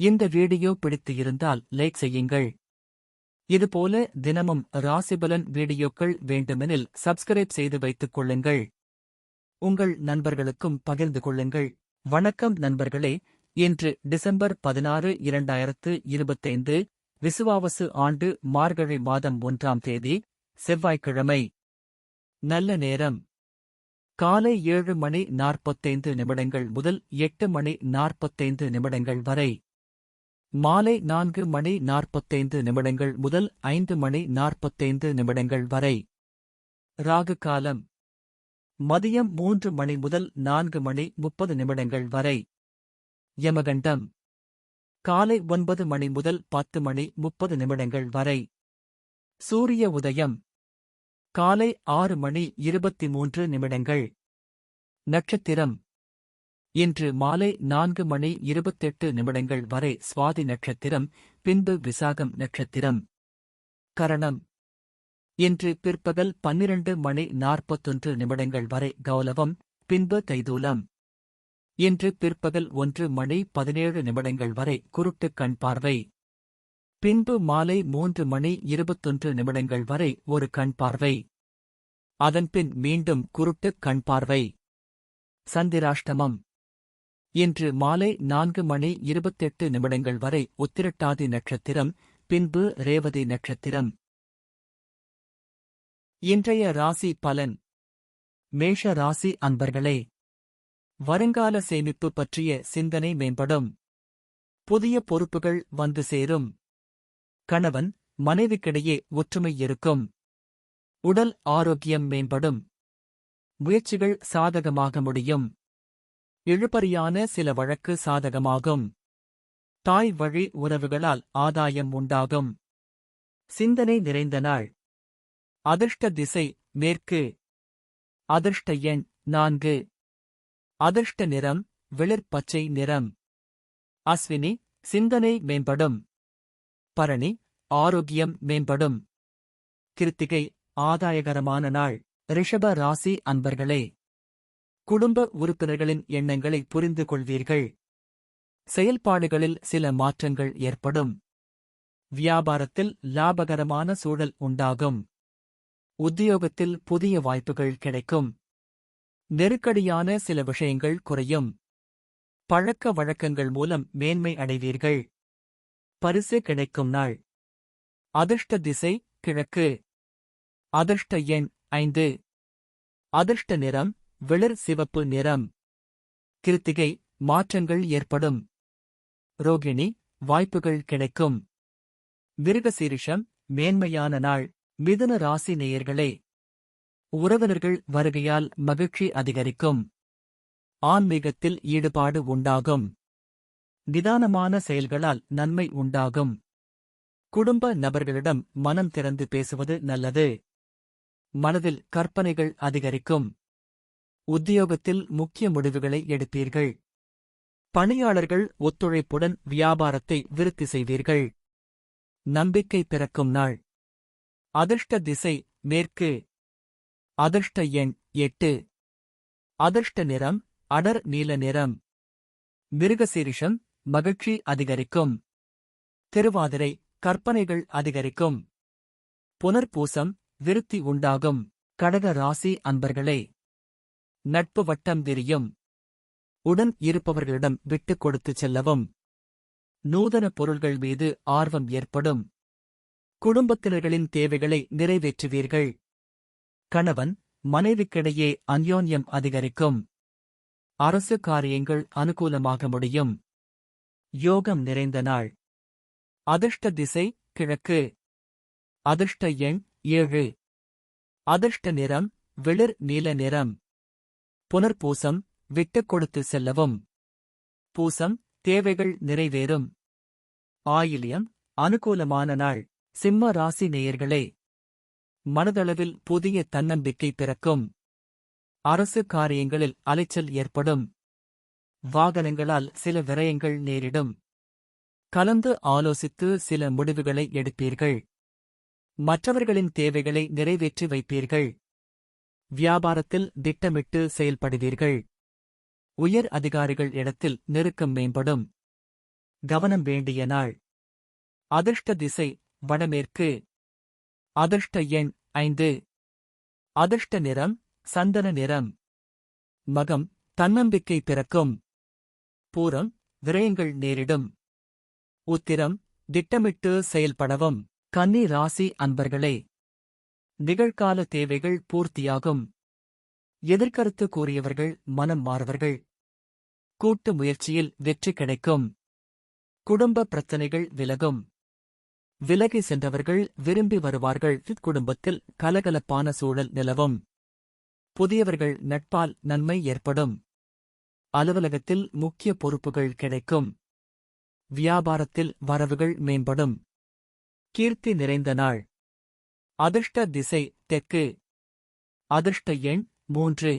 இந்த வீடியோ பிடித்து இருந்தால் லைக் செய்யுங்கள். இதுபோல தினமும் ராசிபலன் வீடியோக்கள் வேண்டுமெனில் சப்ஸ்கிரைப் செய்து வைத்துக் கொள்ளுங்கள். உங்கள் நண்பர்களுக்கும் பகிர்ந்து கொள்ளுங்கள். வணக்கம் நண்பர்களே, இன்று டிசம்பர் 16, 2025, விசுவாவசு ஆண்டு மார்கழி மாதம் 1ஆம் தேதி, செவ்வாய்க்கிழமை. நல்ல நேரம் காலை 7:45 முதல் 8:45 வரை. மாலை 4:45 முதல் 5:45 வரை. ராகு காலம் மதியம் 3 முதல் 4:30 வரை. யமகண்டம் காலை 9 முதல் 10:30 வரை. சூரிய உதயம் காலை 6:23. நட்சத்திரம் இன்று மாலை 4:28 வரை சுவாதி நட்சத்திரம், பின்பு விசாகம் நட்சத்திரம். கரணம் இன்று பிற்பகல் 12:41 வரை கௌலவம், பின்பு தைதூலம். இன்று பிற்பகல் 1:17 வரை குருட்டு கண் பார்வை. பின்பு மாலை 3:21 வரை ஒரு கண் பார்வை. அதன்பின் மீண்டும் குருட்டு கண் பார்வை. சந்திராஷ்டமம் இன்று மாலை 4:28 வரை உத்திரட்டாதி நட்சத்திரம், பின்பு ரேவதி நட்சத்திரம். இன்றைய ராசி பலன். மேஷ ராசி அன்பர்களே, வருங்கால சேமிப்பு பற்றிய சிந்தனை மேம்படும். புதிய பொறுப்புகள் வந்து சேரும். கணவன் மனைவிக்கிடையே ஒற்றுமை இருக்கும். உடல் ஆரோக்கியம் மேம்படும். முயற்சிகள் சாதகமாக முடியும். இழுபறியான சில வழக்கு சாதகமாகும். தாய் வழி உறவுகளால் ஆதாயம் உண்டாகும். சிந்தனை நிறைந்த நாள். அதிர்ஷ்ட திசை மேற்கு. அதிர்ஷ்ட எண் 4. அதிர்ஷ்ட நிறம் வெளிர் பச்சை நிறம். அஸ்வினி சிந்தனை மேம்படும். பரணி ஆரோக்கியம் மேம்படும். கிருத்திகை ஆதாயகரமான நாள். ரிஷப ராசி அன்பர்களே, குடும்ப உறுப்பினர்களின் எண்ணங்களை புரிந்து கொள்வீர்கள். செயல்பாடுகளில் சில மாற்றங்கள் ஏற்படும். வியாபாரத்தில் லாபகரமான சூழல் உண்டாகும். உத்தியோகத்தில் புதிய வாய்ப்புகள் கிடைக்கும். நெருக்கடியான சில விஷயங்கள் குறையும். பழக்க வழக்கங்கள் மூலம் மேன்மை அடைவீர்கள். பரிசு கிடைக்கும் நாள். அதிர்ஷ்ட திசை கிழக்கு. அதிர்ஷ்ட எண் 5. அதிர்ஷ்ட நிறம் வெளிர் சிவப்பு நிறம். கிருத்திகை மாற்றங்கள் ஏற்படும். ரோகிணி வாய்ப்புகள் கிடைக்கும். மிருகசீரிஷம் மேன்மையான நாள். மிதுன ராசி நேயர்களே, உறவினர்கள் வருகையால் மகிழ்ச்சி அதிகரிக்கும். ஆன்மீகத்தில் ஈடுபாடு உண்டாகும். நிதானமான செயல்களால் நன்மை உண்டாகும். குடும்ப நபர்களிடம் மனம் திறந்து பேசுவது நல்லது. மனதில் கற்பனைகள் அதிகரிக்கும். உத்தியோகத்தில் முக்கிய முடிவுகளை எடுப்பீர்கள். பணியாளர்கள் ஒத்துழைப்புடன் வியாபாரத்தை விருத்தி செய்வீர்கள். நம்பிக்கை பிறக்கும் நாள். அதிர்ஷ்ட திசை மேற்கு. அதிர்ஷ்ட எண் 8. அதிர்ஷ்ட நிறம் அடர் நீல நிறம். மிருகசீரிஷம் மகிழ்ச்சி அதிகரிக்கும். திருவாதிரை கற்பனைகள் அதிகரிக்கும். புனர்பூசம் விருத்தி உண்டாகும். கடக ராசி அன்பர்களே, நட்பு வட்டம் விரியும். உடன் இருப்பவர்களிடம் விட்டுக் கொடுத்துச் செல்லவும். நூதன பொருள்கள் மீது ஆர்வம் ஏற்படும். குடும்பத்தினர்களின் தேவைகளை நிறைவேற்றுவீர்கள். கணவன் மனைவிக்கிடையே அந்யோன்யம் அதிகரிக்கும். அரசு காரியங்கள் அனுகூலமாக முடியும். யோகம் நிறைந்த நாள். அதிர்ஷ்ட திசை கிழக்கு. அதிர்ஷ்ட எண் 7. அதிர்ஷ்ட நிறம் வெளிர் நீல நிறம். புனர்பூசம் விட்டுக் கொடுத்து செல்லவும். பூசம் தேவைகள் நிறைவேறும். ஆயில்யம் அனுகூலமான நாள். சிம்ம ராசி நேயர்களே, மனதளவில் புதிய தன்னம்பிக்கை பிறக்கும். அரசு காரியங்களில் அலைச்சல் ஏற்படும். வாகனங்களால் சில விரயங்கள் நேரிடும். கலந்து ஆலோசித்து சில முடிவுகளை எடுப்பீர்கள். மற்றவர்களின் தேவைகளை நிறைவேற்றி வைப்பீர்கள். வியாபாரத்தில் திட்டமிட்டு செயல்படுவீர்கள். உயர் அதிகாரிகள் இடத்தில் நெருக்கம் மேம்படும். கவனம் வேண்டிய நாள். அதிர்ஷ்ட திசை வடமேற்கு. அதிர்ஷ்ட எண் 5. அதிர்ஷ்ட நிறம் சந்தன நிறம். மகம் தன்னம்பிக்கை பிறக்கும். பூரம் விரயங்கள் நேரிடும். உத்திரம் திட்டமிட்டு செயல்படவும். கன்னி ராசி அன்பர்களே, நிகழ்கால தேவைகள் பூர்த்தியாகும். எதிர்கருத்து கூறியவர்கள் மனம் மாறுவர்கள். கூட்டு முயற்சியில் வெற்றி கிடைக்கும். குடும்ப பிரச்சனைகள் விலகும். விலகி சென்றவர்கள் விரும்பி வருவார்கள். குடும்பத்தில் கலகலப்பான சூழல் நிலவும். புதியவர்கள் நட்பால் நன்மை ஏற்படும். அலுவலகத்தில் முக்கிய பொறுப்புகள் கிடைக்கும். வியாபாரத்தில் வரவுகள் மேம்படும். கீர்த்தி நிறைந்த நாள். அதிர்ஷ்ட திசை தெற்கு. அதிர்ஷ்ட எண் 3.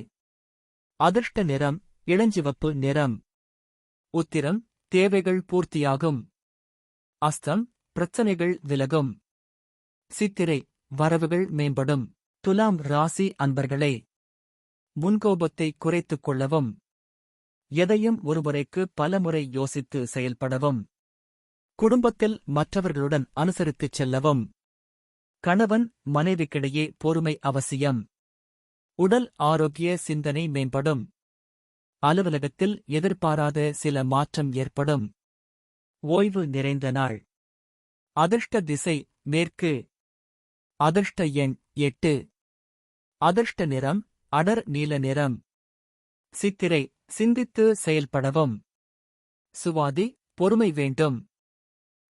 அதிர்ஷ்ட நிறம் இளஞ்சிவப்பு நிறம். உத்திரம் தேவைகள் பூர்த்தியாகும். அஸ்தம் பிரச்சனைகள் விலகும். சித்திரை வரவுகள் மேம்படும். துலாம் ராசி அன்பர்களே, முன்கோபத்தை குறைத்துக் கொள்ளவும். எதையும் ஒருமுறைக்கு பலமுறை யோசித்து செயல்படவும். குடும்பத்தில் மற்றவர்களுடன் அனுசரித்துச் செல்லவும். கணவன் மனைவிக்கிடையே பொறுமை அவசியம். உடல் ஆரோக்கிய சிந்தனை மேம்படும். அலுவலகத்தில் எதிர்பாராத சில மாற்றம் ஏற்படும். ஓய்வு நிறைந்த நாள். அதிர்ஷ்ட திசை மேற்கு. அதிர்ஷ்ட எண் 8. அதிர்ஷ்ட நிறம் அடர் நீல நிறம். சித்திரை சிந்தித்து செயல்படவும். சுவாதி பொறுமை வேண்டும்.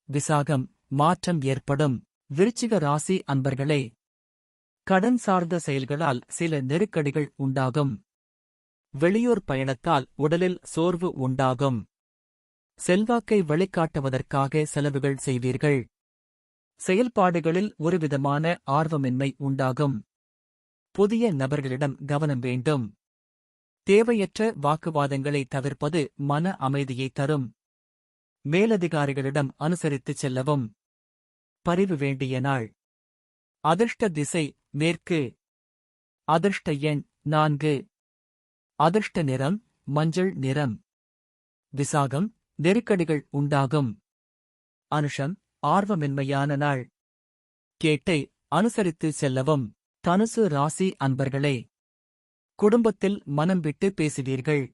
விசாகம் மாற்றம் ஏற்படும். விருச்சிக ராசி அன்பர்களே, கடன் சார்ந்த செயல்களால் சில நெருக்கடிகள் உண்டாகும். வெளியூர் பயணத்தால் உடலில் சோர்வு உண்டாகும். செல்வாக்கை வெளிக்காட்டுவதற்காக செலவுகள் செய்வீர்கள். செயல்பாடுகளில் ஒருவிதமான ஆர்வமின்மை உண்டாகும். புதிய நபர்களிடம் கவனம் வேண்டும். தேவையற்ற வாக்குவாதங்களை தவிர்ப்பது மன அமைதியை தரும். மேலதிகாரிகளிடம் அனுசரித்துச் செல்லவும். பரிவு வேண்டிய நாள். அதிர்ஷ்ட திசை மேற்கு. அதிர்ஷ்ட எண் 4. அதிர்ஷ்ட நிறம் மஞ்சள் நிறம். விசாகம் நெருக்கடிகள் உண்டாகும். அனுஷம் ஆர்வமின்மையான நாள். கேட்டை அனுசரித்து செல்லவும். தனுசு ராசி அன்பர்களே, குடும்பத்தில் மனம் விட்டு பேசுவீர்கள்.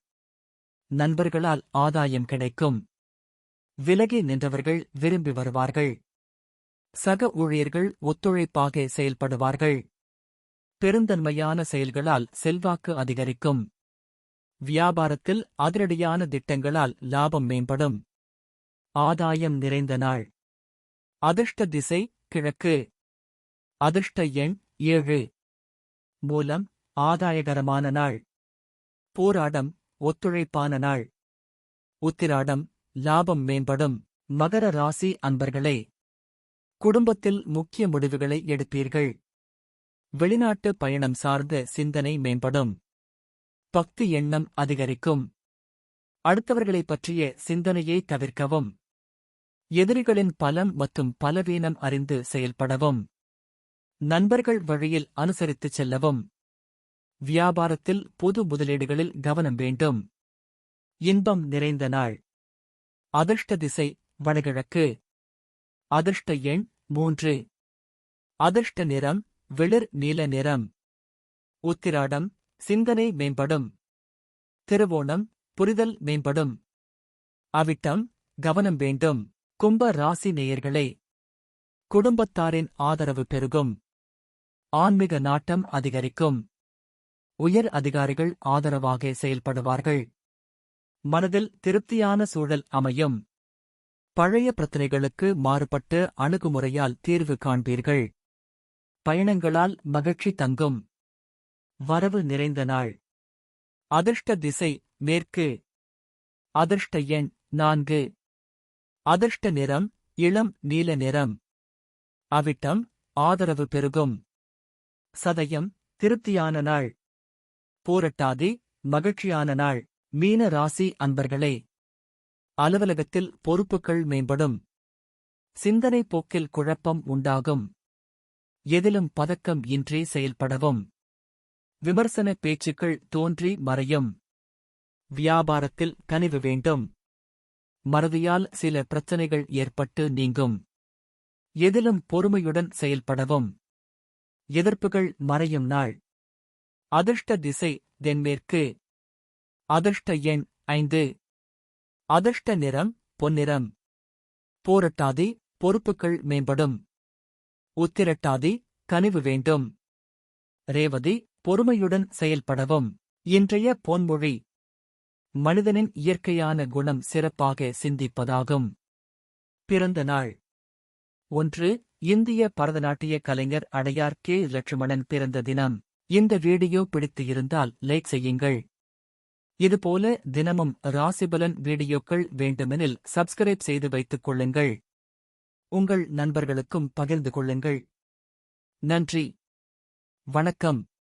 நண்பர்களால் ஆதாயம் கிடைக்கும். விலகி நின்றவர்கள் விரும்பி வருவார்கள். சக ஊழியர்கள் ஒத்துழைப்பாக செயல்படுவார்கள். பெருந்தன்மையான செயல்களால் செல்வாக்கு அதிகரிக்கும். வியாபாரத்தில் அதிரடியான திட்டங்களால் லாபம் மேம்படும். ஆதாயம் நிறைந்த நாள். அதிர்ஷ்ட திசை கிழக்கு. அதிர்ஷ்ட எண் 7. மூலம் ஆதாயகரமான நாள். போராடம் ஒத்துழைப்பான நாள். உத்திராடம் லாபம் மேம்படும். மகர ராசி அன்பர்களே, குடும்பத்தில் முக்கிய முடிவுகளை எடுப்பீர்கள். வெளிநாட்டு பயணம் சார்ந்த சிந்தனை மேம்படும். பக்தி எண்ணம் அதிகரிக்கும். அடுத்தவர்களைப் பற்றிய சிந்தனையை தவிர்க்கவும். எதிரிகளின் பலம் மற்றும் பலவீனம் அறிந்து செயல்படவும். நண்பர்கள் வழியில் அனுசரித்துச் செல்லவும். வியாபாரத்தில் பொது முதலீடுகளில் கவனம் வேண்டும். இன்பம் நிறைந்த நாள். அதிர்ஷ்ட திசை வடகிழக்கு. அதிர்ஷ்ட எண் 3. அதிர்ஷ்ட நிறம் வெளிர் நீல நிறம். உத்திராடம் சிந்தனை மேம்படும். திருவோணம் புரிதல் மேம்படும். அவிட்டம் கவனம் வேண்டும். கும்ப ராசி நேயர்களே, குடும்பத்தாரின் ஆதரவு பெருகும். ஆன்மீக நாட்டம் அதிகரிக்கும். உயர் அதிகாரிகள் ஆதரவாக செயல்படுவார்கள். மனதில் திருப்தியான சூழல் அமையும். பழைய பிரச்சினைகளுக்கு மாறுபட்டு அணுகுமுறையால் தீர்வு காண்பீர்கள். பயணங்களால் மகிழ்ச்சி தங்கும். வரவு நிறைந்த நாள். அதிர்ஷ்ட திசை மேற்கு. அதிர்ஷ்ட எண் 4. அதிர்ஷ்ட நிறம் இளம் நீல நிறம். அவிட்டம் ஆதரவு பெருகும். சதயம் திருப்தியான நாள். பூரட்டாதி மகிழ்ச்சியான நாள். மீன ராசி அன்பர்களே, அலுவலகத்தில் பொறுப்புகள் மேம்படும். சிந்தனை போக்கில் குழப்பம் உண்டாகும். எதிலும் பதக்கம் இன்றி செயல்படவும். விமர்சன பேச்சுக்கள் தோன்றி மறையும். வியாபாரத்தில் கனிவு வேண்டும். மறதியால் சில பிரச்சனைகள் ஏற்பட்டு நீங்கும். எதிலும் பொறுமையுடன் செயல்படவும். எதிர்ப்புகள் மறையும் நாள். அதிர்ஷ்ட திசை தென்மேற்கு. அதிர்ஷ்ட எண் 5. அதிர்ஷ்ட நிறம் பொன்னிறம். போரட்டாதி பொறுப்புகள் மேம்படும். உத்திரட்டாதி கனிவு வேண்டும். ரேவதி பொறுமையுடன் செயல்படவும். இன்றைய பொன்மொழி: மனிதனின் இயற்கையான குணம் சிறப்பாக சிந்திப்பதாகும். பிறந்த நாள்: 1. இந்திய பரதநாட்டிய கலைஞர் அடையார் கே. லட்சுமணன் பிறந்த தினம். இந்த வீடியோ பிடித்து இருந்தால் லைக் செய்யுங்கள். இதுபோல தினமும் ராசிபலன் வீடியோக்கள் வேண்டுமெனில் சப்ஸ்கிரைப் செய்து வைத்துக் கொள்ளுங்கள். உங்கள் நண்பர்களுக்கும் பகிர்ந்து கொள்ளுங்கள். நன்றி. வணக்கம்.